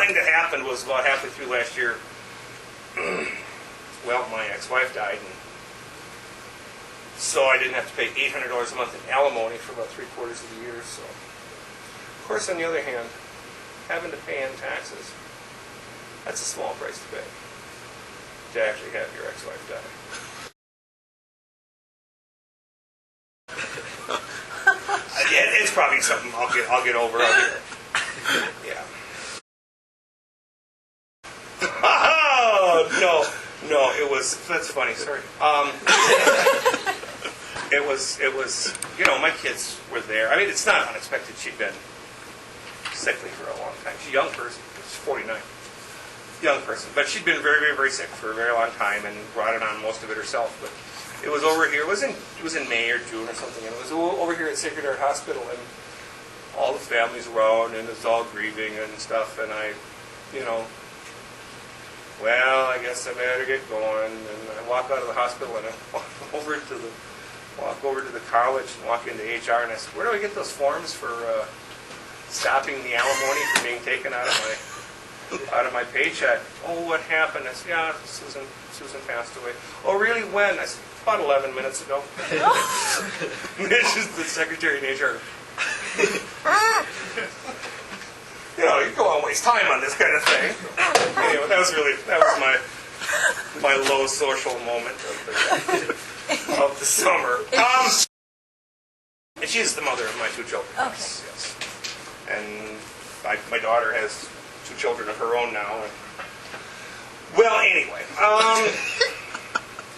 thing that happened was about halfway through last year. Well, my ex-wife died, and so I didn't have to pay $800 a month in alimony for about 3/4 of the year. So, of course, on the other hand, having to pay in taxes, that's a small price to pay to actually have your ex-wife die. It's probably something I'll get over. Yeah. Oh no, it was. That's funny. Sorry. It was. You know, my kids were there. I mean, it's not unexpected. She'd been sickly for a long time. She's a young person. She's 49. Young person, but she'd been very, very, very sick for a very long time and brought it on most of it herself. But it was over here. It was in May or June or something, and it was over here at Sacred Heart Hospital, and all the families around, and it's all grieving and stuff. And I, well, I guess I better get going. And I walk out of the hospital and I walk over to the college and walk into HR, and I said, "Where do I get those forms for stopping the alimony from being taken out of my paycheck?" "Oh, what happened?" I said, "Yeah, Susan passed away." "Oh, really? When?" I said, "About 11 minutes ago." It's just the secretary in HR. You go on waste time on this kind of thing. Anyway, that was my low social moment of the summer. And she's the mother of my 2 children. Okay. Yes. And my daughter has 2 children of her own now. And, well, anyway,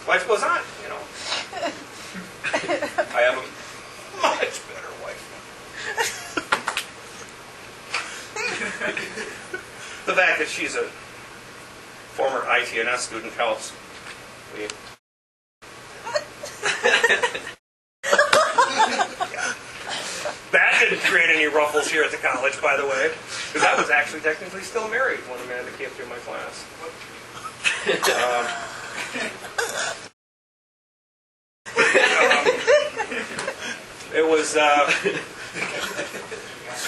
life goes on, I have a much better wife. The fact that she's a former ITNS student helps. Yeah. That didn't create any ruffles here at the college, by the way, because I was actually technically still married when Amanda came through my class.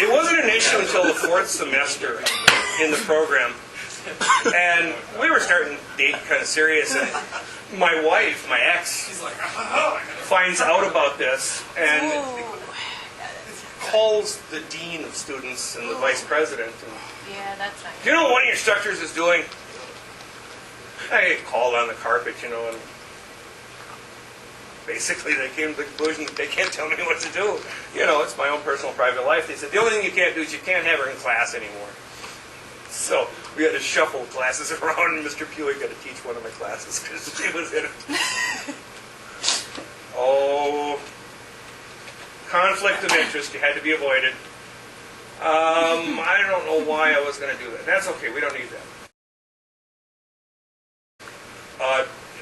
It wasn't an issue until the 4th semester in the program, and we were starting to date kind of serious, and my wife, my ex, finds out about this and calls the dean of students and the vice president. And, yeah, that's not good. "Do you know what one of your instructors is doing?" I get called on the carpet, and basically they came to the conclusion that they can't tell me what to do. It's my own personal private life. They said, the only thing you can't do is you can't have her in class anymore. So we had to shuffle classes around, and Mr. Pewey got to teach one of my classes because she was in it. Oh, conflict of interest. You had to be avoided. I don't know why I was going to do that. That's okay. We don't need that.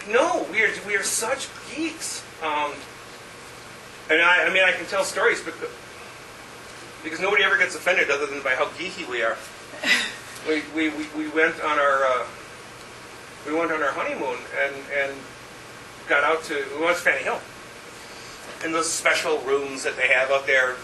No, we are such geeks. And I can tell stories because nobody ever gets offended other than by how geeky we are. We went on our honeymoon and we went to Fanny Hill. In those special rooms that they have out there,